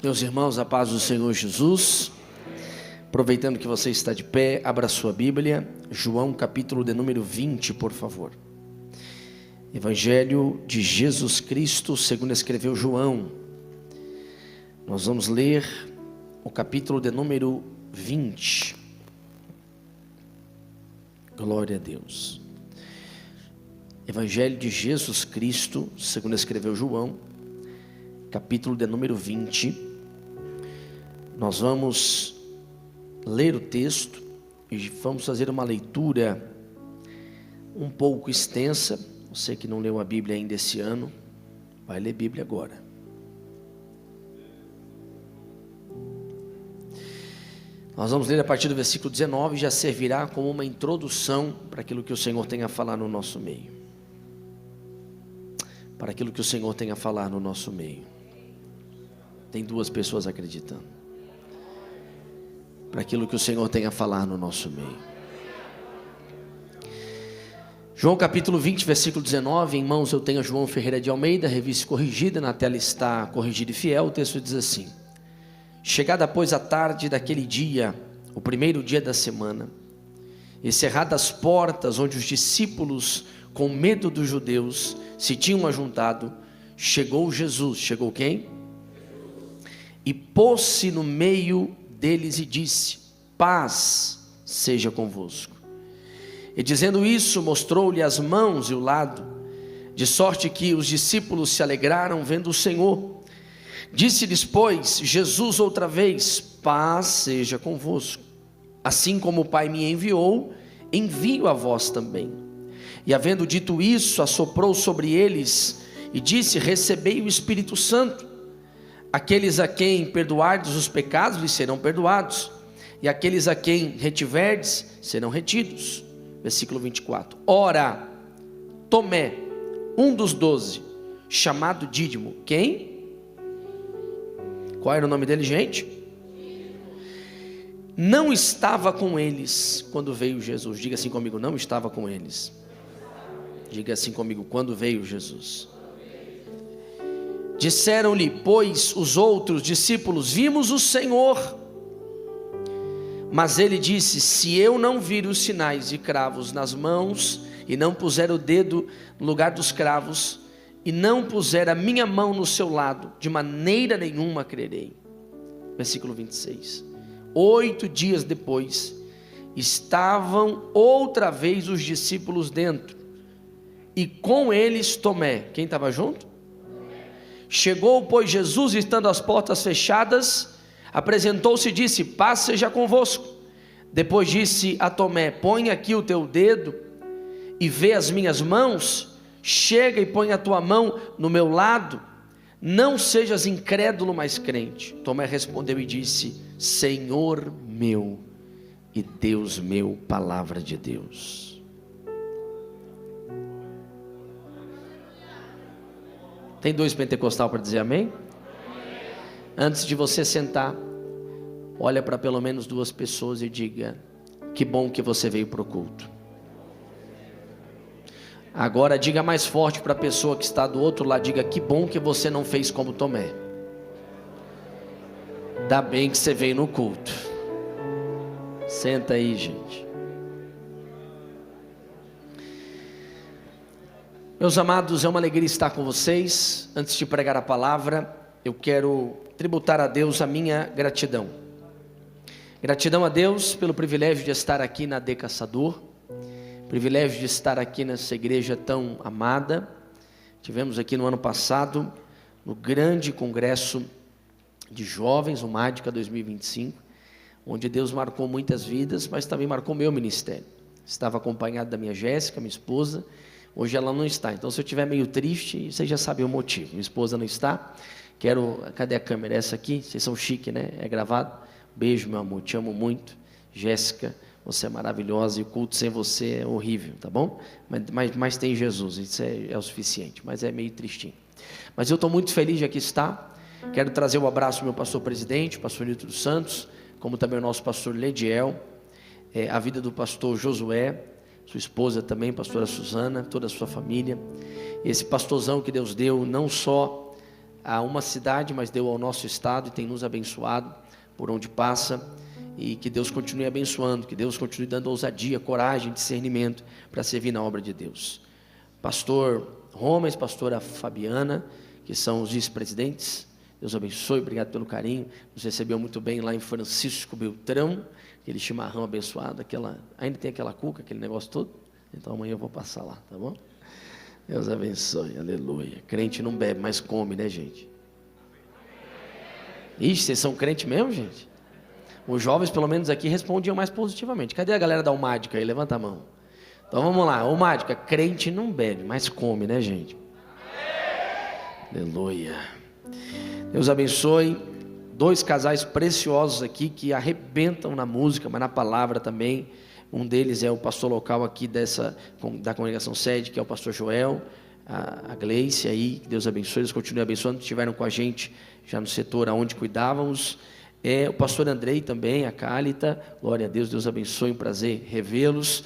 Meus irmãos, a paz do Senhor Jesus. Aproveitando que você está de pé, abra sua Bíblia, João capítulo de número 20, por favor. Evangelho de Jesus Cristo, segundo escreveu João. Nós vamos ler o capítulo de número 20. Glória a Deus. Evangelho de Jesus Cristo, segundo escreveu João, capítulo de número 20. Nós vamos ler o texto e vamos fazer uma leitura um pouco extensa. Você que não leu a Bíblia ainda esse ano, vai ler Bíblia agora. Nós vamos ler a partir do versículo 19, já servirá como uma introdução para aquilo que o Senhor tem a falar no nosso meio. Para aquilo que o Senhor tem a falar no nosso meio. Tem duas pessoas acreditando. Para aquilo que o Senhor tem a falar no nosso meio. João capítulo 20, versículo 19, em mãos eu tenho João Ferreira de Almeida, revista corrigida, na tela está corrigida e fiel. O texto diz assim: chegada pois a tarde daquele dia, o primeiro dia da semana, e cerradas as portas onde os discípulos, com medo dos judeus, se tinham ajuntado, chegou Jesus. Chegou quem? E pôs-se no meio deles e disse: paz seja convosco. E dizendo isso, mostrou-lhe as mãos e o lado, de sorte que os discípulos se alegraram vendo o Senhor. Disse-lhes, pois, Jesus outra vez: paz seja convosco. Assim como o Pai me enviou, envio a vós também. E havendo dito isso, assoprou sobre eles e disse: recebei o Espírito Santo. Aqueles a quem perdoardes os pecados lhes serão perdoados, e aqueles a quem retiverdes serão retidos. Versículo 24. Ora, Tomé, um dos 12, chamado Dídimo. Quem? Qual era o nome dele, gente? Não estava com eles quando veio Jesus. Diga assim comigo: não estava com eles. Diga assim comigo: quando veio Jesus. Disseram-lhe, pois, os outros discípulos: vimos o Senhor. Mas ele disse: se eu não vir os sinais de cravos nas mãos, e não puser o dedo no lugar dos cravos, e não puser a minha mão no seu lado, de maneira nenhuma crerei. Versículo 26. 8 dias depois, estavam outra vez os discípulos dentro, e com eles Tomé. Quem estava junto? Chegou, pois, Jesus, estando as portas fechadas, apresentou-se e disse: paz seja convosco. Depois disse a Tomé: põe aqui o teu dedo e vê as minhas mãos, chega e põe a tua mão no meu lado, não sejas incrédulo, mas crente. Tomé respondeu e disse: Senhor meu e Deus meu. Palavra de Deus. Tem dois pentecostal para dizer amém? Antes de você sentar, olha para pelo menos duas pessoas e diga: que bom que você veio para o culto. Agora diga mais forte para a pessoa que está do outro lado, diga: que bom que você não fez como Tomé. Dá bem que você veio no culto. Senta aí, gente. Meus amados, é uma alegria estar com vocês. Antes de pregar a palavra, eu quero tributar a Deus a minha gratidão. Gratidão a Deus pelo privilégio de estar aqui na De Caçador, privilégio de estar aqui nessa igreja tão amada. Tivemos aqui no ano passado, no grande congresso de jovens, o Mádica 2025, onde Deus marcou muitas vidas, mas também marcou meu ministério. Estava acompanhado da minha Jéssica, minha esposa. Hoje ela não está, então se eu estiver meio triste, vocês já sabem o motivo. Minha esposa não está. Cadê a câmera? Essa aqui, vocês são chique, né? É gravado. Beijo, meu amor, te amo muito. Jéssica, você é maravilhosa e o culto sem você é horrível, tá bom? Mas tem Jesus, isso é o suficiente, mas é meio tristinho. Mas eu estou muito feliz de aqui estar. Quero trazer um abraço ao meu pastor presidente, pastor Nilton dos Santos, como também o nosso pastor Lediel, a vida do pastor Josué, sua esposa também, pastora Suzana, toda a sua família, esse pastorzão que Deus deu, não só a uma cidade, mas deu ao nosso estado e tem nos abençoado por onde passa. E que Deus continue abençoando, que Deus continue dando ousadia, coragem, discernimento para servir na obra de Deus. Pastor Romans, pastora Fabiana, que são os vice-presidentes, Deus abençoe, obrigado pelo carinho, nos recebeu muito bem lá em Francisco Beltrão, aquele chimarrão abençoado, ainda tem aquela cuca, aquele negócio todo, então amanhã eu vou passar lá, tá bom? Deus abençoe, aleluia. Crente não bebe, mas come, né, gente? Ixi, vocês são crente mesmo, gente? Os jovens, pelo menos aqui, respondiam mais positivamente. Cadê a galera da Umádica aí? Levanta a mão. Então vamos lá, Umádica, crente não bebe, mas come, né, gente? Aleluia. Deus abençoe. 2 casais preciosos aqui que arrebentam na música, mas na palavra também. Um deles é o pastor local aqui da congregação sede, que é o pastor Joel, a Gleice aí, que Deus abençoe, eles continuem abençoando, estiveram com a gente já no setor onde cuidávamos. O pastor Andrei também, a Cálita, glória a Deus, Deus abençoe, um prazer revê-los.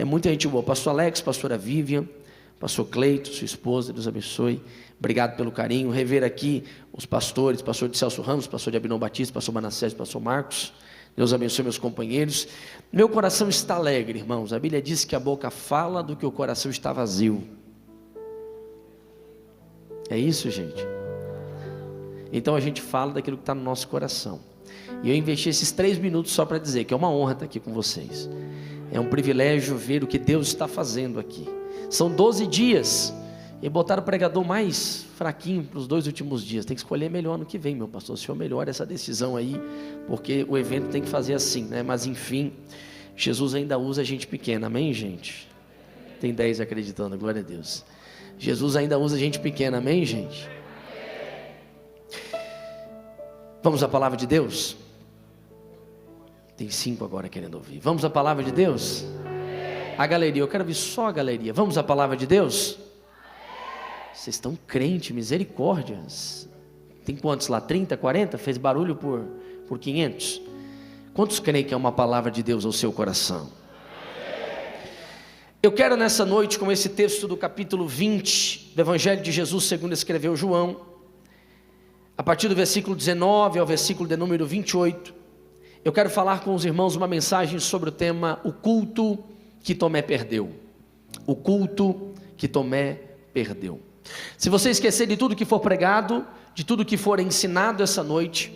Muita gente boa, pastor Alex, pastora Vivian, pastor Cleito, sua esposa, Deus abençoe, obrigado pelo carinho. Rever aqui os pastores, pastor de Celso Ramos, pastor de Abinão Batista, pastor Manassés, pastor Marcos, Deus abençoe meus companheiros. Meu coração está alegre, irmãos, a Bíblia diz que a boca fala do que o coração está vazio. É isso, gente? Então a gente fala daquilo que está no nosso coração. E eu investi esses 3 minutos só para dizer que é uma honra estar aqui com vocês. É um privilégio ver o que Deus está fazendo aqui. São 12 dias. E botaram o pregador mais fraquinho para os 2 últimos dias. Tem que escolher melhor ano que vem, meu pastor. O senhor melhora essa decisão aí, porque o evento tem que fazer assim, né? Mas enfim, Jesus ainda usa gente pequena, amém, gente? Tem 10 acreditando, glória a Deus. Jesus ainda usa gente pequena, amém, gente? Vamos à palavra de Deus? Tem 5 agora querendo ouvir. Vamos à palavra de Deus? A galeria, eu quero ver só a galeria. Vamos à palavra de Deus? Vocês estão crentes, misericórdia. Tem quantos lá? 30, 40? Fez barulho por 500? Quantos creem que é uma palavra de Deus ao seu coração? Eu quero nessa noite, com esse texto do capítulo 20 do Evangelho de Jesus segundo escreveu João, a partir do versículo 19 ao versículo de número 28, eu quero falar com os irmãos uma mensagem sobre o tema o culto que Tomé perdeu. O culto que Tomé perdeu. Se você esquecer de tudo que for pregado, de tudo que for ensinado essa noite,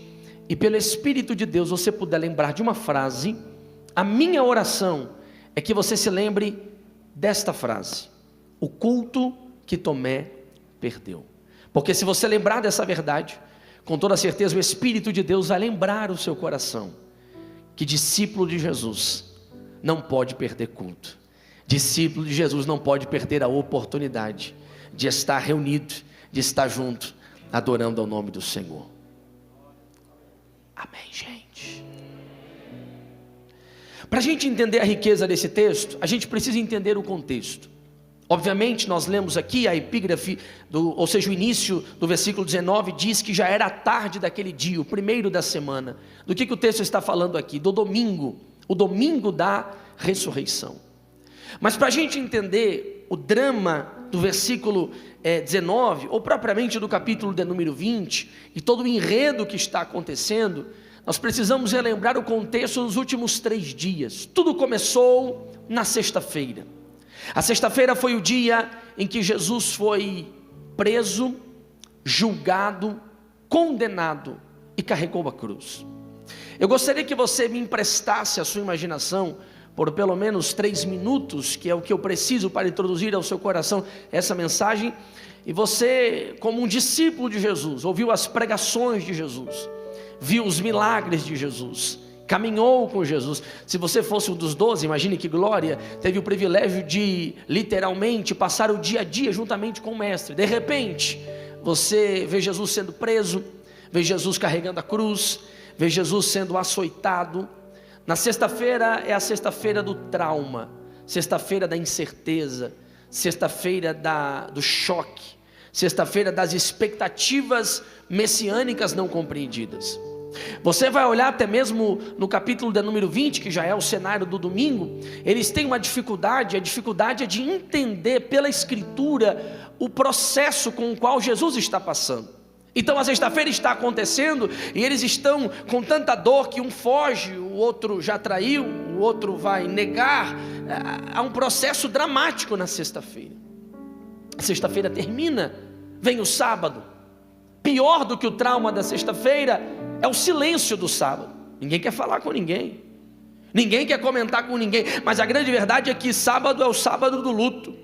e pelo Espírito de Deus você puder lembrar de uma frase, a minha oração é que você se lembre desta frase: o culto que Tomé perdeu. Porque se você lembrar dessa verdade, com toda certeza o Espírito de Deus vai lembrar o seu coração que discípulo de Jesus não pode perder culto. Discípulo de Jesus não pode perder a oportunidade de estar reunido, de estar junto, adorando ao nome do Senhor. Amém, gente? Para a gente entender a riqueza desse texto, a gente precisa entender o contexto. Obviamente nós lemos aqui a epígrafe, ou seja, o início do versículo 19 diz que já era a tarde daquele dia, o primeiro da semana. Do que o texto está falando aqui? Do domingo, o domingo da ressurreição. Mas para a gente entender o drama do versículo 19, ou propriamente do capítulo de número 20, e todo o enredo que está acontecendo, nós precisamos relembrar o contexto dos últimos 3 dias. Tudo começou na sexta-feira. A sexta-feira foi o dia em que Jesus foi preso, julgado, condenado e carregou a cruz. Eu gostaria que você me emprestasse a sua imaginação por pelo menos 3 minutos, que é o que eu preciso para introduzir ao seu coração essa mensagem, e você, como um discípulo de Jesus, ouviu as pregações de Jesus, viu os milagres de Jesus, caminhou com Jesus. Se você fosse um dos 12, imagine que glória, teve o privilégio de literalmente passar o dia a dia juntamente com o mestre. De repente você vê Jesus sendo preso, vê Jesus carregando a cruz, vê Jesus sendo açoitado. Na sexta-feira é a sexta-feira do trauma, sexta-feira da incerteza, sexta-feira do choque, sexta-feira das expectativas messiânicas não compreendidas. Você vai olhar até mesmo no capítulo de número 20, que já é o cenário do domingo, eles têm uma dificuldade, a dificuldade é de entender pela escritura o processo com o qual Jesus está passando. Então a sexta-feira está acontecendo e eles estão com tanta dor que um foge, o outro já traiu, o outro vai negar. Há um processo dramático na sexta-feira. A sexta-feira termina, vem o sábado. Pior do que o trauma da sexta-feira é o silêncio do sábado. Ninguém quer falar com ninguém, ninguém quer comentar com ninguém. Mas a grande verdade é que sábado é o sábado do luto.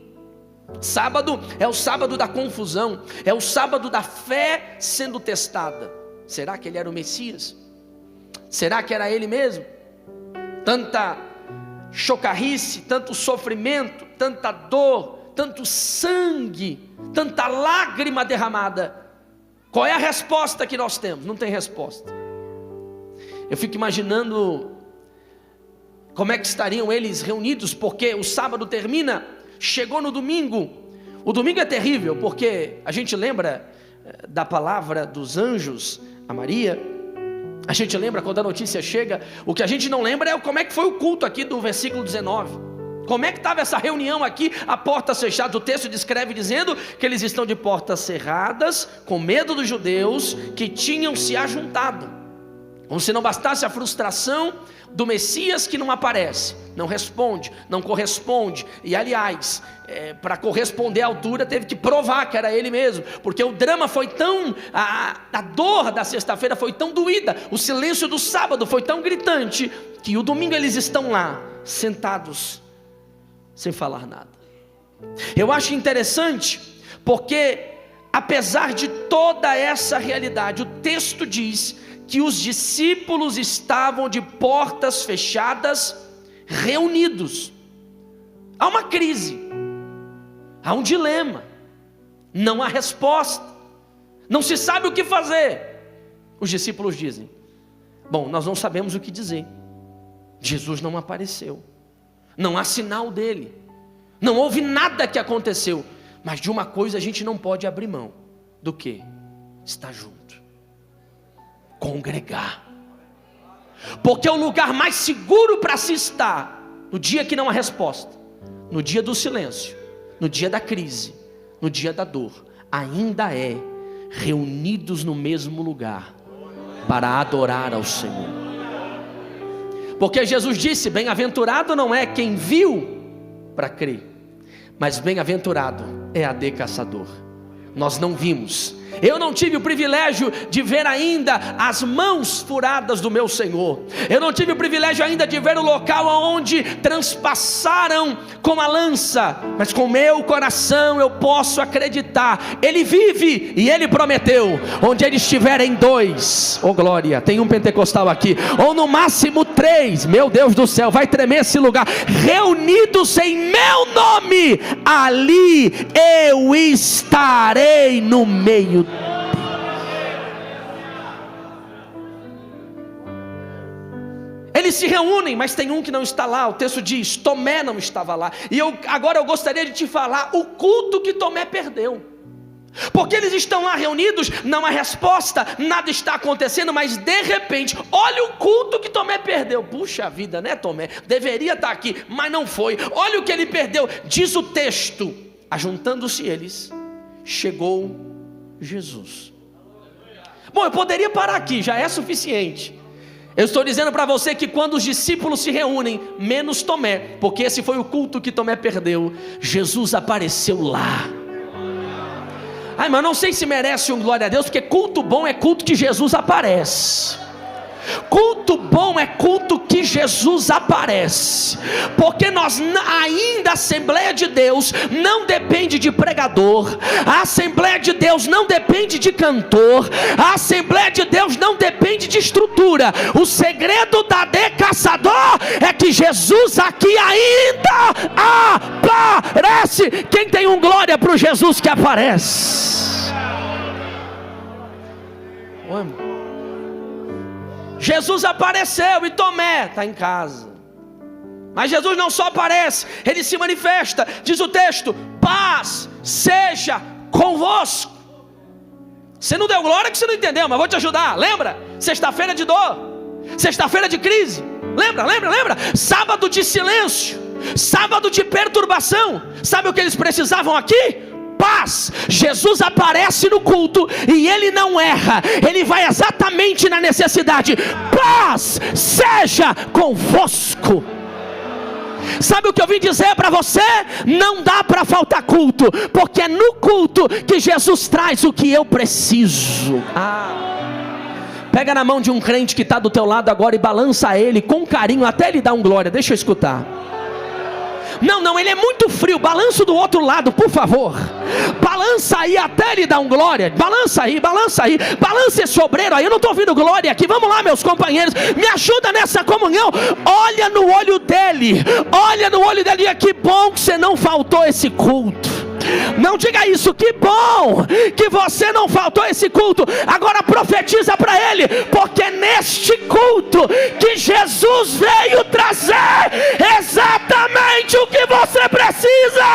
Sábado é o sábado da confusão, é o sábado da fé sendo testada. Será que ele era o Messias? Será que era ele mesmo? Tanta chocarrice, tanto sofrimento, tanta dor, tanto sangue, tanta lágrima derramada. Qual é a resposta que nós temos? Não tem resposta. Eu fico imaginando como é que estariam eles reunidos, porque o sábado termina, chegou no domingo. O domingo é terrível, porque a gente lembra da palavra dos anjos a Maria. A gente lembra quando a notícia chega. O que a gente não lembra é como é que foi o culto aqui do versículo 19. Como é que estava essa reunião aqui, a portas fechadas? O texto descreve dizendo que eles estão de portas cerradas, com medo dos judeus que tinham se ajuntado. Como se não bastasse a frustração do Messias que não aparece, não responde, não corresponde. E aliás, para corresponder à altura teve que provar que era ele mesmo, porque o drama foi tão, a dor da sexta-feira foi tão doída, o silêncio do sábado foi tão gritante, que o domingo eles estão lá, sentados, sem falar nada. Eu acho interessante, porque apesar de toda essa realidade, o texto diz que os discípulos estavam de portas fechadas, reunidos. Há uma crise, há um dilema, não há resposta, não se sabe o que fazer. Os discípulos dizem: bom, nós não sabemos o que dizer. Jesus não apareceu, não há sinal dele, não houve nada que aconteceu. Mas de uma coisa a gente não pode abrir mão: do que? Estar junto, congregar. Porque é o lugar mais seguro para se estar no dia que não há resposta, no dia do silêncio, no dia da crise, no dia da dor, ainda é reunidos no mesmo lugar para adorar ao Senhor. Porque Jesus disse: bem-aventurado não é quem viu para crer, mas bem-aventurado é Ade caçador. Nós não vimos. Eu não tive o privilégio de ver ainda as mãos furadas do meu Senhor. Eu não tive o privilégio ainda de ver o local onde transpassaram com a lança. Mas com meu coração eu posso acreditar. Ele vive e Ele prometeu: onde Ele estiver em dois, oh glória, tem um pentecostal aqui, ou no máximo 3, meu Deus do céu, vai tremer esse lugar, reunidos em meu nome, ali eu estarei no meio. Eles se reúnem, mas tem um que não está lá. O texto diz: Tomé não estava lá. E agora eu gostaria de te falar o culto que Tomé perdeu. Porque eles estão lá reunidos, não há resposta, nada está acontecendo, mas de repente, olha o culto que Tomé perdeu. Puxa vida, né, Tomé? Deveria estar aqui, mas não foi. Olha o que ele perdeu. Diz o texto: ajuntando-se eles, chegou Jesus. Bom, eu poderia parar aqui, já é suficiente. Eu estou dizendo para você que quando os discípulos se reúnem, menos Tomé, porque esse foi o culto que Tomé perdeu, Jesus apareceu lá. Ai, mas não sei se merece um glória a Deus, porque culto bom é culto que Jesus aparece. Culto bom é culto que Jesus aparece. Porque nós ainda, a Assembleia de Deus não depende de pregador, a Assembleia de Deus não depende de cantor, a Assembleia de Deus não depende de estrutura. O segredo da Ade caçador é que Jesus aqui ainda aparece. Quem tem um glória para o Jesus que aparece? Oi, Jesus apareceu e Tomé está em casa. Mas Jesus não só aparece, Ele se manifesta. Diz o texto: paz seja convosco. Você não deu glória que você não entendeu, mas vou te ajudar. Lembra? Sexta-feira de dor, sexta-feira de crise. Lembra? Sábado de silêncio, sábado de perturbação. Sabe o que eles precisavam aqui? Paz. Mas Jesus aparece no culto e ele não erra. Ele vai exatamente na necessidade. Paz seja convosco. Sabe o que eu vim dizer para você? Não dá para faltar culto, porque é no culto que Jesus traz o que eu preciso. Pega na mão de um crente que está do teu lado agora e balança ele com carinho até ele dar um glória. Deixa eu escutar. Não, ele é muito frio. Balança do outro lado, por favor. Balança aí até ele dar um glória. Balança aí. Balança esse obreiro aí. Eu não estou ouvindo glória aqui. Vamos lá, meus companheiros. Me ajuda nessa comunhão. Olha no olho dele. E que bom que você não faltou esse culto. Não diga isso, que bom que você não faltou esse culto. Agora profetiza para ele, porque é neste culto que Jesus veio trazer exatamente o que você precisa.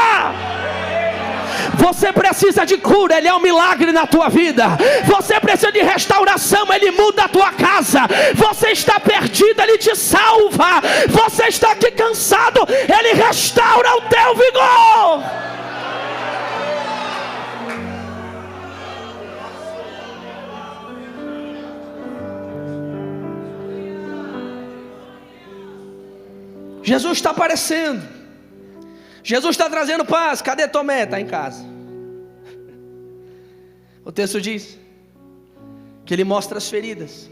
Você precisa de cura, ele é um milagre na tua vida. Você precisa de restauração, ele muda a tua casa. Você está perdido, ele te salva. Você está aqui cansado, ele restaura o teu vigor. Jesus está aparecendo. Jesus está trazendo paz. Cadê Tomé? Está em casa. O texto diz que ele mostra as feridas.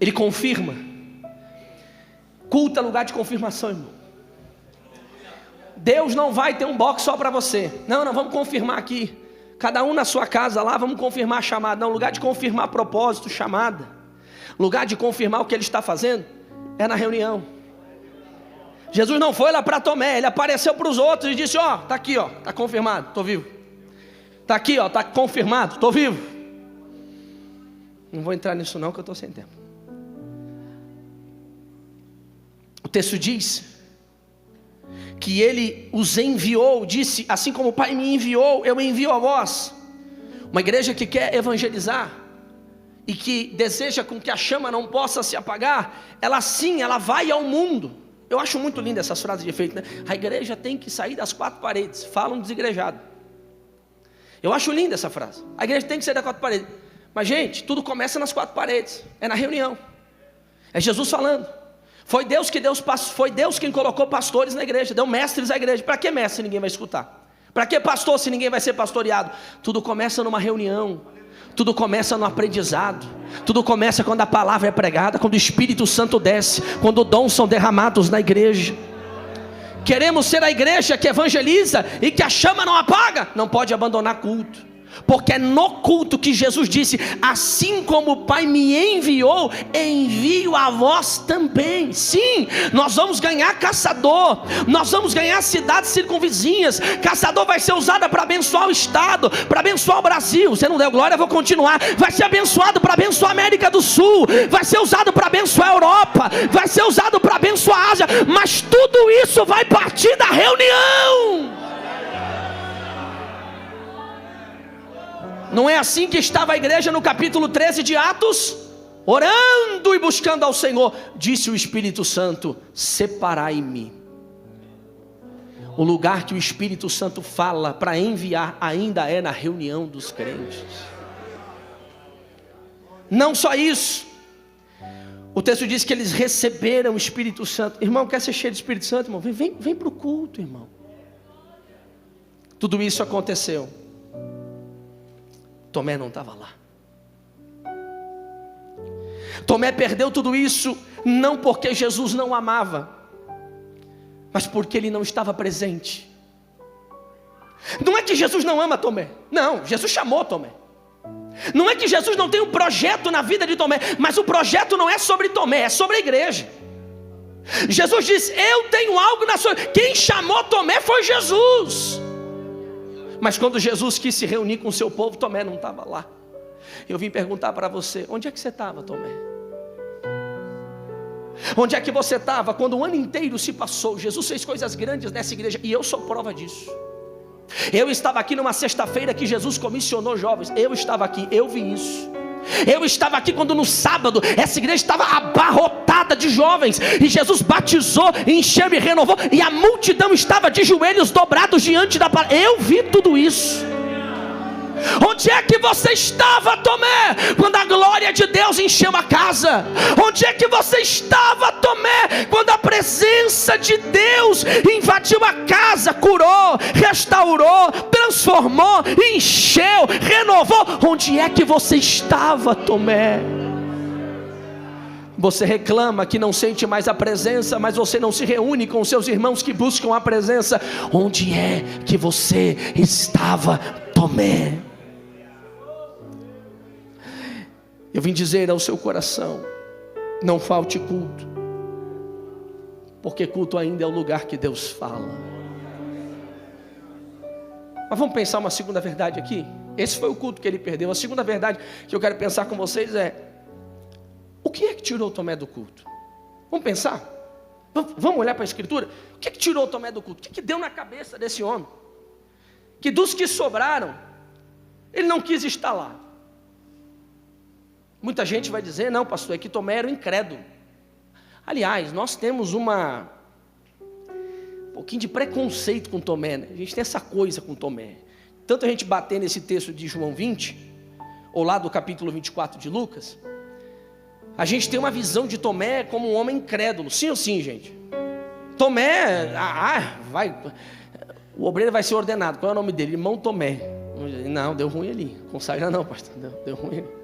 Ele confirma. Culto é lugar de confirmação, irmão. Deus não vai ter um box só para você. Não, vamos confirmar aqui. Cada um na sua casa lá, vamos confirmar a chamada. Não, lugar de confirmar propósito, chamada. Lugar de confirmar o que ele está fazendo é na reunião. Jesus não foi lá para Tomé, ele apareceu para os outros e disse: está aqui, está confirmado, estou vivo. Está aqui, está confirmado, estou vivo. Não vou entrar nisso não, que eu estou sem tempo. O texto diz que ele os enviou, disse: assim como o Pai me enviou, eu envio a vós. Uma igreja que quer evangelizar e que deseja com que a chama não possa se apagar, ela vai ao mundo. Eu acho muito linda essas frases de efeito, né? A igreja tem que sair das quatro paredes. Fala um desigrejado. Eu acho linda essa frase. A igreja tem que sair das quatro paredes. Mas gente, tudo começa nas quatro paredes. É na reunião. É Jesus falando. Foi Deus quem colocou pastores na igreja. Deu mestres à igreja. Para que mestre se ninguém vai escutar? Para que pastor se ninguém vai ser pastoreado? Tudo começa numa reunião. Tudo começa no aprendizado. Tudo começa quando a palavra é pregada, quando o Espírito Santo desce, quando dons são derramados na igreja. Queremos ser a igreja que evangeliza e que a chama não apaga. Não pode abandonar culto. Porque é no culto que Jesus disse: assim como o Pai me enviou, envio a vós também. Sim, nós vamos ganhar caçador, nós vamos ganhar cidades circunvizinhas. Caçador vai ser usada para abençoar o estado, para abençoar o Brasil. Você não deu glória, eu vou continuar. Vai ser abençoado para abençoar a América do Sul, vai ser usado para abençoar a Europa, vai ser usado para abençoar a Ásia. Mas tudo isso vai partir da reunião. Não é assim que estava a igreja no capítulo 13 de Atos? Orando e buscando ao Senhor. Disse o Espírito Santo: separai-me. O lugar que o Espírito Santo fala para enviar ainda é na reunião dos crentes. Não só isso. O texto diz que eles receberam o Espírito Santo. Irmão, quer ser cheio do Espírito Santo, irmão? Vem para o culto, irmão. Tudo isso aconteceu. Tomé não estava lá. Tomé perdeu tudo isso, não porque Jesus não amava, mas porque ele não estava presente. Não é que Jesus não ama Tomé. Não, Jesus chamou Tomé. Não é que Jesus não tem um projeto na vida de Tomé, mas o projeto não é sobre Tomé, é sobre a igreja. Jesus disse: eu tenho algo na sua... Quem chamou Tomé foi Jesus. Mas quando Jesus quis se reunir com o seu povo, Tomé não estava lá. Eu vim perguntar para você: onde é que você estava, Tomé? Onde é que você estava quando o ano inteiro se passou? Jesus fez coisas grandes nessa igreja, e eu sou prova disso. Eu estava aqui numa sexta-feira que Jesus comissionou jovens. Eu estava aqui, eu vi isso. Eu estava aqui quando no sábado essa igreja estava abarrotada de jovens, e Jesus batizou, encheu e renovou, e a multidão estava de joelhos dobrados diante da palavra. Eu vi tudo isso. Onde é que você estava, Tomé, quando a glória de Deus encheu a casa? Onde é que você estava, Tomé, quando a presença de Deus invadiu a casa, curou, restaurou, transformou, encheu, renovou? Onde é que você estava, Tomé? Você reclama que não sente mais a presença, mas você não se reúne com seus irmãos que buscam a presença. Onde é que você estava, Tomé? Eu vim dizer ao seu coração: não falte culto, porque culto ainda é o lugar que Deus fala. Mas vamos pensar uma segunda verdade aqui. Esse foi o culto que ele perdeu. A segunda verdade que eu quero pensar com vocês é: o que é que tirou Tomé do culto? Vamos pensar? Vamos olhar para a Escritura? O que é que tirou Tomé do culto? O que é que deu na cabeça desse homem? Que dos que sobraram, ele não quis estar lá. Muita gente vai dizer: não, pastor, é que Tomé era um incrédulo. Aliás, nós temos um pouquinho de preconceito com Tomé, né? A gente tem essa coisa com Tomé. Tanto a gente bater nesse texto de João 20, ou lá do capítulo 24 de Lucas, a gente tem uma visão de Tomé como um homem incrédulo. Sim ou sim, gente? Tomé, o obreiro vai ser ordenado. Qual é o nome dele? Irmão Tomé. Não, deu ruim ali. Consagra não, pastor. Deu ruim ali.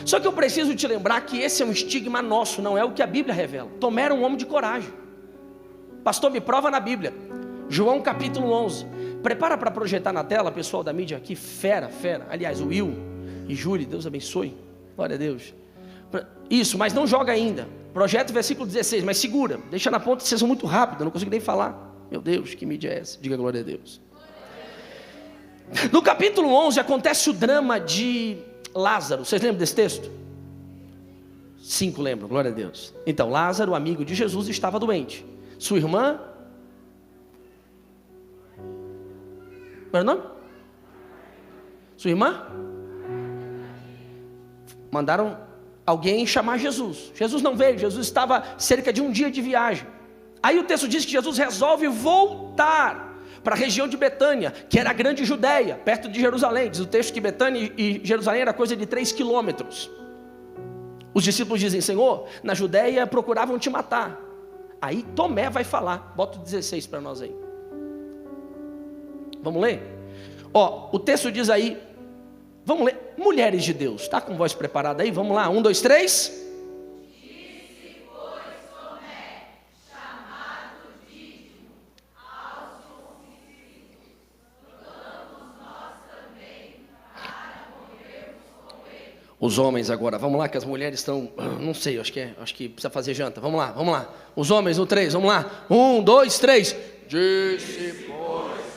Só que eu preciso te lembrar que esse é um estigma nosso, não é o que a Bíblia revela. Tomé era um homem de coragem. Pastor, me prova na Bíblia. João capítulo 11. Prepara para projetar na tela, pessoal da mídia aqui. Fera. Aliás, o Will e Júlio, Deus abençoe. Glória a Deus. Isso, mas não joga ainda. Projeta o versículo 16, mas segura. Deixa na ponta, vocês são muito rápidos, eu não consigo nem falar. Meu Deus, que mídia é essa? Diga glória a Deus. No capítulo 11 acontece o drama de Lázaro. Vocês lembram desse texto? 5 lembram, glória a Deus. Então, Lázaro, amigo de Jesus, estava doente. Sua irmã... Qual era o nome? Sua irmã? Mandaram alguém chamar Jesus. Jesus não veio, Jesus estava cerca de um dia de viagem. Aí o texto diz que Jesus resolve voltar para a região de Betânia, que era a grande Judeia, perto de Jerusalém. Diz o texto que Betânia e Jerusalém era coisa de 3 quilômetros. Os discípulos dizem: Senhor, na Judeia procuravam te matar. Aí Tomé vai falar. Bota o 16 para nós aí. Vamos ler? O texto diz aí, vamos ler, mulheres de Deus, está com voz preparada aí? Vamos lá, 1, 2, 3. Disse, pois, Tomé, chamado Dídimo, aos discípulos: vamos nós também para morrermos com ele. Os homens agora, vamos lá que as mulheres estão, não sei, acho que precisa fazer janta. Vamos lá. Os homens no 3, vamos lá. 1, 2, 3. Disse, pois,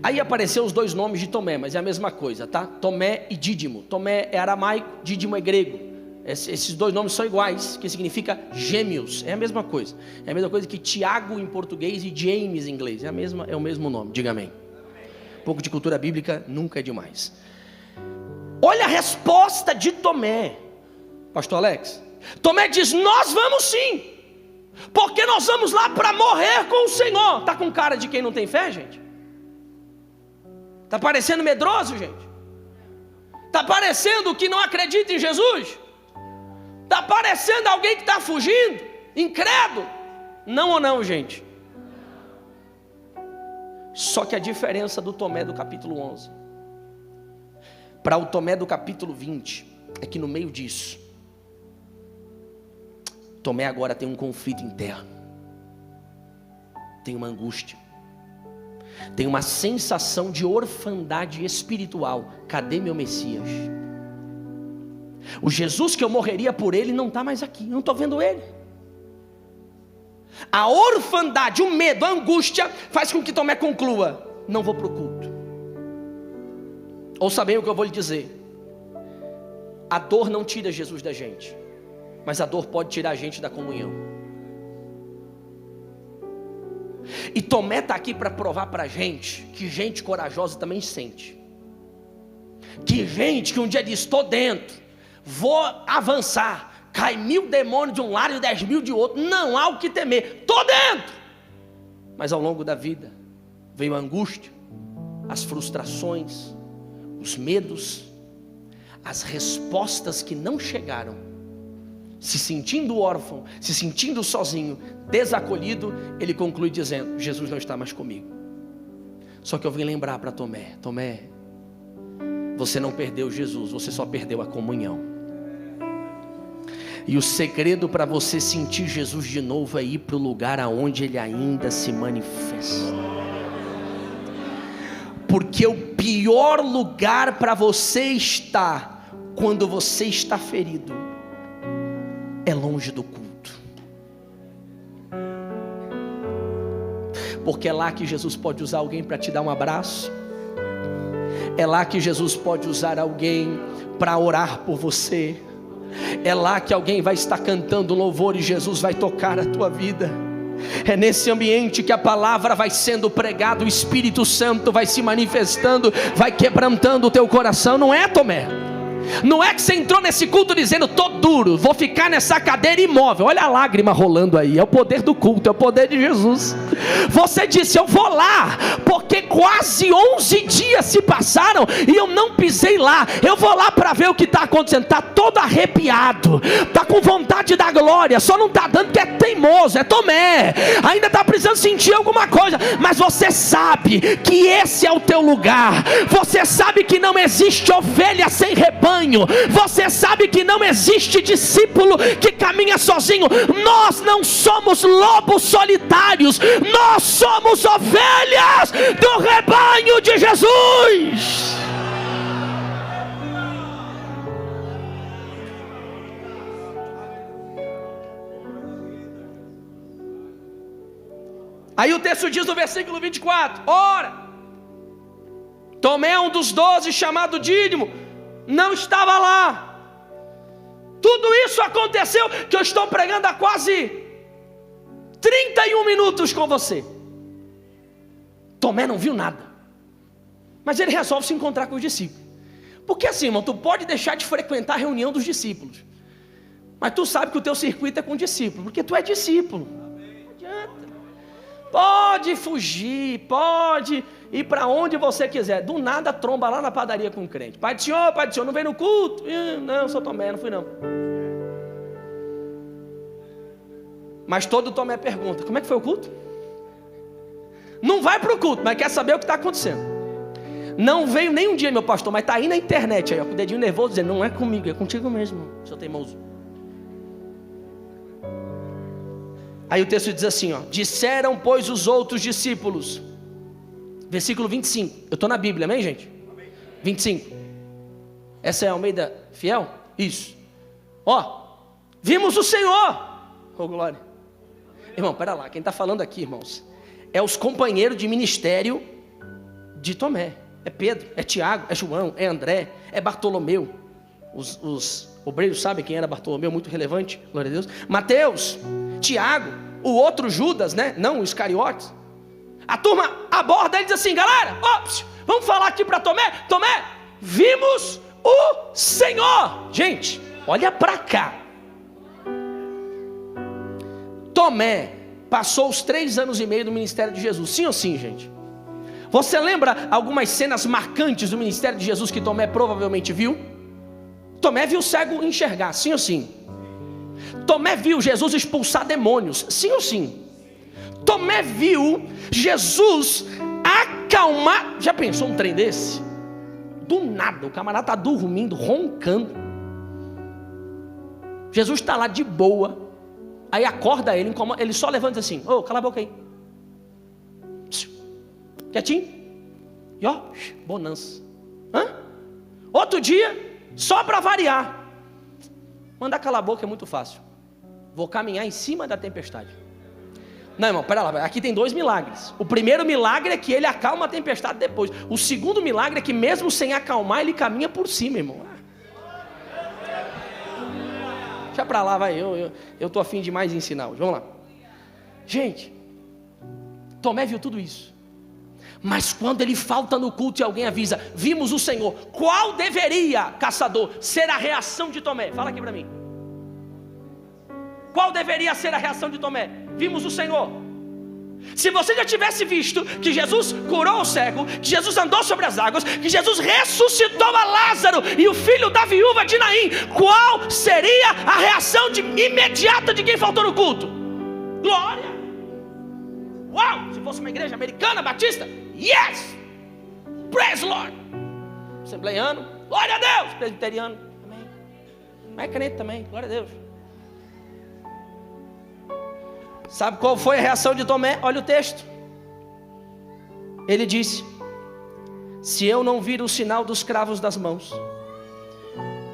aí apareceu os 2 nomes de Tomé, mas é a mesma coisa, tá? Tomé e Dídimo. Tomé é aramaico, Dídimo é grego. Esses 2 nomes são iguais, que significa gêmeos. É a mesma coisa. É a mesma coisa que Tiago em português e James em inglês. É o mesmo nome. Diga amém. Um pouco de cultura bíblica nunca é demais. Olha a resposta de Tomé, pastor Alex. Tomé diz: nós vamos sim, porque nós vamos lá para morrer com o Senhor. Está com cara de quem não tem fé, gente? Está parecendo medroso, gente? Está parecendo que não acredita em Jesus? Está parecendo alguém que está fugindo? Incrédulo? Não ou não, gente? Só que a diferença do Tomé do capítulo 11 para o Tomé do capítulo 20 é que no meio disso, Tomé agora tem um conflito interno, tem uma angústia, tem uma sensação de orfandade espiritual. Cadê meu Messias? O Jesus que eu morreria por ele não está mais aqui, não estou vendo ele. A orfandade, o medo, a angústia faz com que Tomé conclua: não vou para o culto. Ouça bem o que eu vou lhe dizer. A dor não tira Jesus da gente, mas a dor pode tirar a gente da comunhão. E Tomé está aqui para provar para a gente que gente corajosa também sente. Que gente que um dia diz: estou dentro, vou avançar, Ai, 1000 demônios de um lado e 10.000 de outro. Não há o que temer. Estou dentro. Mas ao longo da vida veio a angústia, as frustrações, os medos, as respostas que não chegaram. Se sentindo órfão, se sentindo sozinho, desacolhido, ele conclui dizendo: Jesus não está mais comigo. Só que eu vim lembrar para Tomé: Tomé, você não perdeu Jesus, você só perdeu a comunhão. E o segredo para você sentir Jesus de novo é ir para o lugar aonde Ele ainda se manifesta. Porque o pior lugar para você estar, quando você está ferido, é longe do culto. Porque é lá que Jesus pode usar alguém para te dar um abraço. É lá que Jesus pode usar alguém para orar por você. É lá que alguém vai estar cantando louvor e Jesus vai tocar a tua vida. É nesse ambiente que a palavra vai sendo pregada, o Espírito Santo vai se manifestando, vai quebrantando o teu coração. Não é, Tomé? Não é que você entrou nesse culto dizendo: tô duro, vou ficar nessa cadeira imóvel. Olha a lágrima rolando aí. É o poder do culto, é o poder de Jesus. Você disse: eu vou lá, porque quase 11 dias se passaram e eu não pisei lá. Eu vou lá para ver o que está acontecendo. Está todo arrepiado, está com vontade da glória, só não está dando porque é teimoso, é Tomé, ainda está precisando sentir alguma coisa. Mas você sabe que esse é o teu lugar. Você sabe que não existe ovelha sem rebanho. Você sabe que não existe discípulo que caminha sozinho. Nós não somos lobos solitários, nós somos ovelhas do rebanho de Jesus. Aí o texto diz no versículo 24: ora, Tomé, um dos 12, chamado Dídimo, não estava lá. Tudo isso aconteceu que eu estou pregando há quase 31 minutos com você. Tomé não viu nada, mas ele resolve se encontrar com os discípulos. Porque assim, irmão, tu pode deixar de frequentar a reunião dos discípulos, mas tu sabe que o teu circuito é com o discípulo, porque tu é discípulo. Não adianta. Pode fugir, pode ir para onde você quiser. Do nada tromba lá na padaria com o crente: pai do senhor, não vem no culto? Não, sou Tomé, não fui não. Mas todo Tomé pergunta: como é que foi o culto? Não vai para o culto, mas quer saber o que está acontecendo. Não veio nem um dia, meu pastor, mas está aí na internet aí, ó, com o dedinho nervoso, dizendo: não é comigo, é contigo mesmo, seu teimoso. Aí o texto diz assim, ó: disseram, pois, os outros discípulos. Versículo 25. Eu estou na Bíblia, amém, gente? Amém. 25. Essa é a Almeida Fiel? Isso. Ó, vimos o Senhor. Oh, glória. Irmão, pera lá, quem está falando aqui, irmãos, é os companheiros de ministério de Tomé. É Pedro, é Tiago, é João, é André, é Bartolomeu. Os obreiros sabem quem era Bartolomeu, muito relevante, glória a Deus. Mateus, Tiago, o outro Judas, né? Não, o Iscariotes. A turma aborda e diz assim: galera, vamos falar aqui para Tomé. Tomé, vimos o Senhor. Gente, olha para cá. Tomé passou os 3 anos e meio do ministério de Jesus. Sim ou sim, gente? Você lembra algumas cenas marcantes do ministério de Jesus que Tomé provavelmente viu? Tomé viu o cego enxergar. Sim ou sim? Tomé viu Jesus expulsar demônios. Sim ou sim? Tomé viu Jesus acalmar. Já pensou um trem desse? Do nada, o camarada está dormindo, roncando. Jesus está lá de boa. Aí acorda ele, ele só levanta assim: ô, cala a boca aí. Quietinho. E ó, bonança. Outro dia, só para variar, mandar calar a boca é muito fácil. Vou caminhar em cima da tempestade. Não, irmão, pera lá, aqui tem 2 milagres. O primeiro milagre é que ele acalma a tempestade depois. O segundo milagre é que mesmo sem acalmar, ele caminha por cima, irmão. Deixa pra lá, vai, eu tô afim demais de ensinar hoje. Vamos lá. Gente, Tomé viu tudo isso. Mas quando ele falta no culto e alguém avisa: vimos o Senhor, qual deveria, caçador, ser a reação de Tomé? Fala aqui pra mim. Qual deveria ser a reação de Tomé? Vimos o Senhor. Se você já tivesse visto que Jesus curou o cego, que Jesus andou sobre as águas, que Jesus ressuscitou a Lázaro e o filho da viúva de Naim, qual seria a reação imediata de quem faltou no culto? Glória! Uau! Se fosse uma igreja americana, batista, yes! Praise the Lord! Assembleiano, glória a Deus! Presbiteriano, amém. Mas é crente também, glória a Deus. Sabe qual foi a reação de Tomé? Olha o texto. Ele disse: se eu não vir o sinal dos cravos das mãos,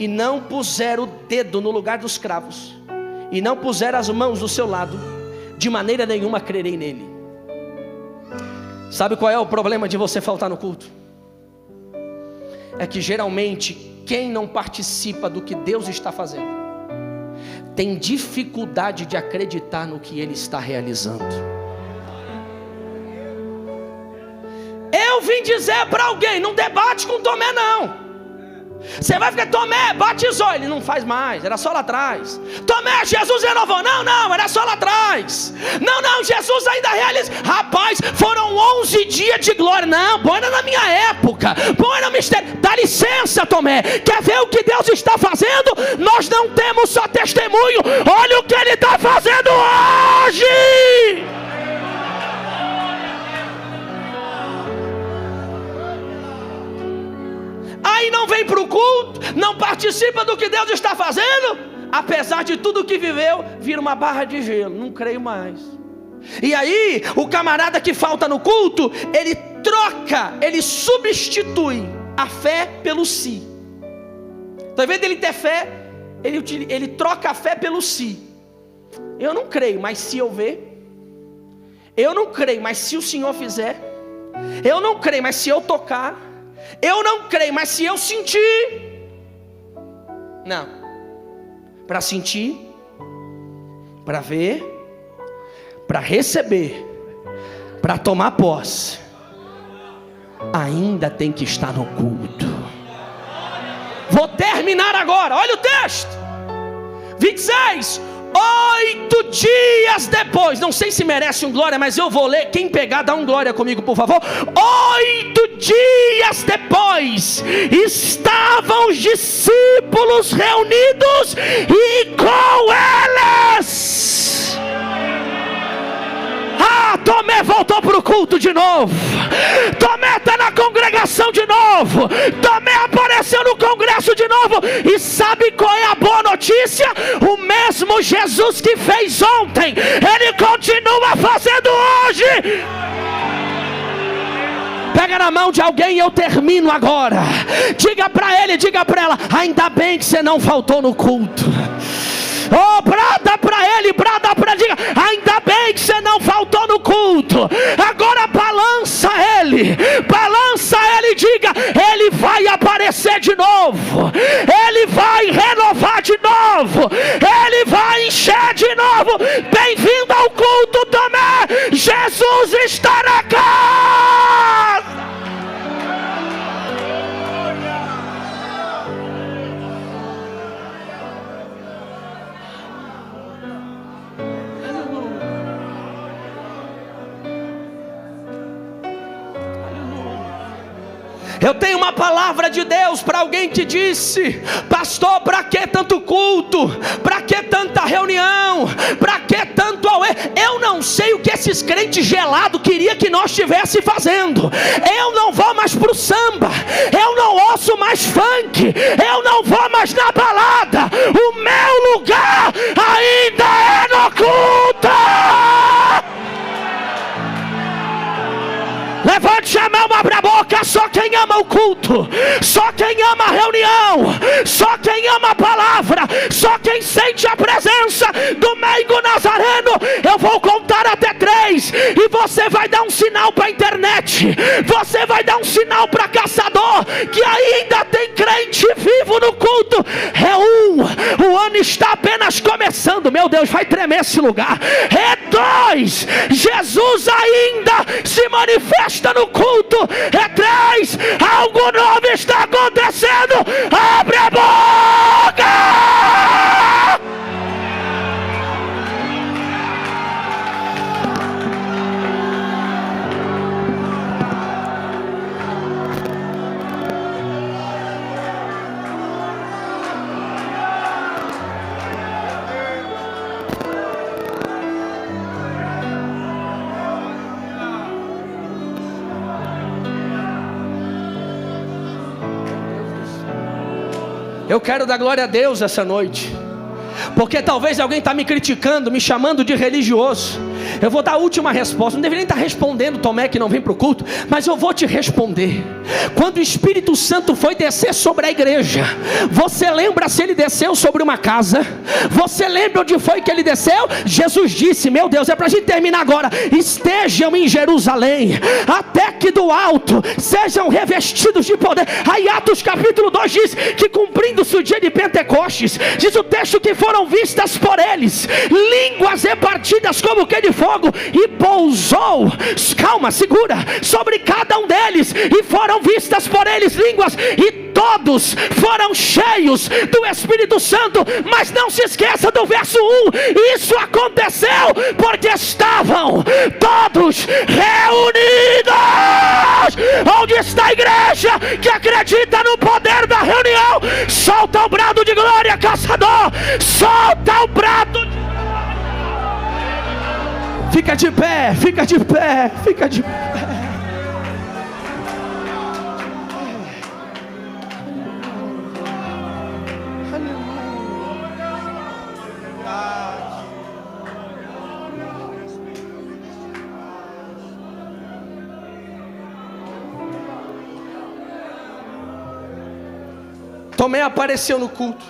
e não puser o dedo no lugar dos cravos, e não puser as mãos do seu lado, de maneira nenhuma crerei nele. Sabe qual é o problema de você faltar no culto? É que geralmente quem não participa do que Deus está fazendo tem dificuldade de acreditar no que Ele está realizando. Eu vim dizer para alguém: não debate com Tomé não. Você vai ficar: Tomé batizou, ele não faz mais, era só lá atrás. Tomé, Jesus renovou, não, era só lá atrás. Não, Jesus ainda realiza. Rapaz, foram 11 dias de glória. Não, põe na minha época, põe no mistério. Dá licença, Tomé, quer ver o que Deus está fazendo? Nós não temos só testemunho, olha o que Ele está fazendo hoje. Aí não vem para o culto, não participa do que Deus está fazendo, apesar de tudo que viveu, vira uma barra de gelo, não creio mais. E aí o camarada que falta no culto, ele troca, ele substitui a fé pelo si. Então, ao invés dele ter fé, ele troca a fé pelo si. Eu não creio, mas se eu ver. Eu não creio, mas se o Senhor fizer. Eu não creio, mas se eu tocar. Eu não creio, mas se eu sentir. Não. Para sentir, para ver, para receber, para tomar posse, ainda tem que estar no culto. Vou terminar agora, olha o texto 26. 8 dias depois, não sei se merece um glória, mas eu vou ler. Quem pegar, dá um glória comigo, por favor. 8 dias depois, estavam os discípulos reunidos e com eles. Tomé voltou para o culto de novo. Tomé está na congregação de novo. Tomé apareceu no congresso de novo. E sabe qual é a boa notícia? O mesmo Jesus que fez ontem, Ele continua fazendo hoje. Pega na mão de alguém e eu termino agora. Diga para ele, diga para ela: ainda bem que você não faltou no culto. Oh, brada para ele, brada para ele, diga: ainda bem que você não faltou no culto. Agora balança ele, diga: ele vai aparecer de novo, ele vai renovar de novo, ele vai encher de novo. Bem-vindo ao culto, Tomé. Jesus está na casa. Eu tenho uma palavra de Deus para alguém que disse: pastor, para que tanto culto? Para que tanta reunião? Para que tanto auê? Eu não sei o que esses crentes gelados queriam que nós estivesse fazendo. Eu não vou mais para o samba, eu não ouço mais funk, eu não vou mais na balada. O meu lugar ainda é no culto. Levante a mão, abre a boca. Só quem ama o culto, só quem ama a reunião, só quem ama a palavra, só quem sente a presença do meigo nazareno. Eu vou contar até 3 e você vai dar um sinal para a internet, você vai dar um sinal para caçador que ainda tem crente vivo no culto. É 1, o ano está apenas começando. Meu Deus, vai tremer esse lugar. É 2, Jesus ainda se manifesta no culto. É 3, algo novo está acontecendo. Abre a boca. Eu quero dar glória a Deus essa noite, porque talvez alguém está me criticando, me chamando de religioso. Eu vou dar a última resposta. Não deveria nem estar respondendo Tomé que não vem para o culto, mas eu vou te responder. Quando o Espírito Santo foi descer sobre a igreja, você lembra se ele desceu sobre uma casa? Você lembra onde foi que ele desceu? Jesus disse, meu Deus, é para a gente terminar agora: estejam em Jerusalém, até que do alto sejam revestidos de poder. Aí Atos capítulo 2 diz que, cumprindo-se o dia de Pentecostes, diz o texto que foram vistas por eles línguas repartidas como que de fogo, e pousou, calma, segura, sobre cada um deles, e foram vistas por eles línguas, e todos foram cheios do Espírito Santo. Mas não se esqueça do verso 1, isso aconteceu porque estavam todos reunidos. Onde está a igreja que acredita no poder da reunião? Solta o brado de glória, caçador, solta o brado de... Fica de pé, fica de pé, fica de pé. Tomé apareceu no culto.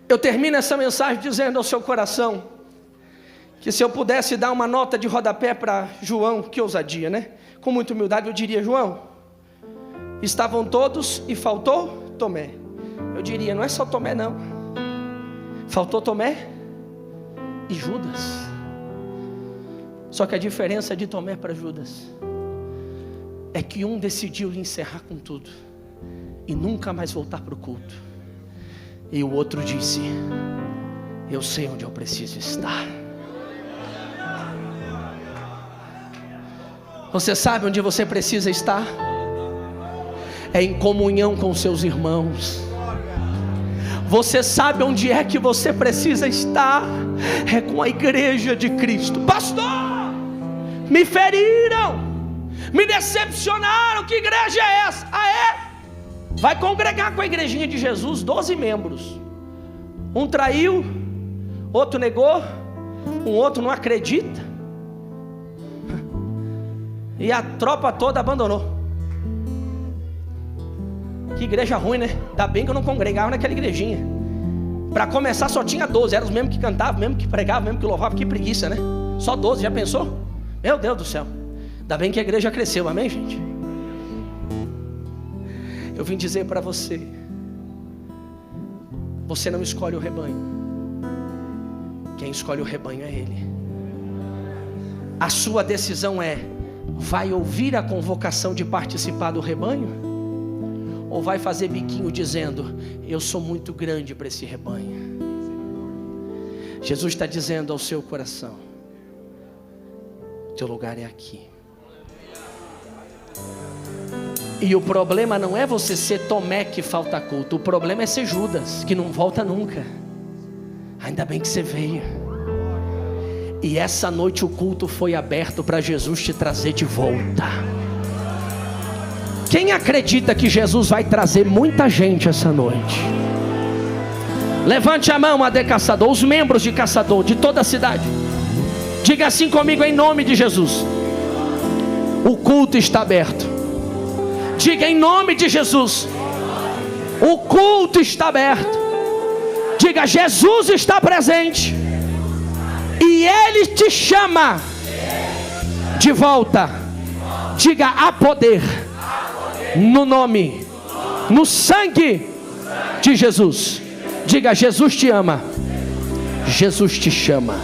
Eu termino essa mensagem dizendo ao seu coração que, se eu pudesse dar uma nota de rodapé para João, que ousadia, né? Com muita humildade eu diria: João, estavam todos e faltou Tomé. Eu diria: não é só Tomé não, faltou Tomé e Judas. Só que a diferença de Tomé para Judas é que um decidiu encerrar com tudo e nunca mais voltar para o culto, e o outro disse: eu sei onde eu preciso estar. Você sabe onde você precisa estar? É em comunhão com seus irmãos. Você sabe onde é que você precisa estar? É com a igreja de Cristo. Pastor, me feriram, me decepcionaram, que igreja é essa? Ah, é? Vai congregar com a igrejinha de Jesus, 12 membros. Um traiu, outro negou, um outro não acredita, e a tropa toda abandonou. Que igreja ruim, né? Ainda bem que eu não congregava naquela igrejinha. Para começar só tinha 12, eram os mesmos que cantavam, mesmo que pregavam, mesmo que louvavam. Que preguiça, né? Só 12, já pensou? Meu Deus do céu. Ainda bem que a igreja cresceu, amém, gente? Eu vim dizer para você: você não escolhe o rebanho, quem escolhe o rebanho é Ele. A sua decisão é: vai ouvir a convocação de participar do rebanho? Ou vai fazer biquinho dizendo: eu sou muito grande para esse rebanho? Jesus está dizendo ao seu coração: teu lugar é aqui. E o problema não é você ser Tomé que falta culto, o problema é ser Judas, que não volta nunca. Ainda bem que você veio. E essa noite o culto foi aberto para Jesus te trazer de volta. Quem acredita que Jesus vai trazer muita gente essa noite? Levante a mão, AD Caçador, os membros de Caçador, de toda a cidade. Diga assim comigo, em nome de Jesus: o culto está aberto. Diga em nome de Jesus: o culto está aberto. Diga: Jesus está presente e Ele te chama de volta. Diga: há poder no nome, no sangue de Jesus. Diga: Jesus te ama, Jesus te chama.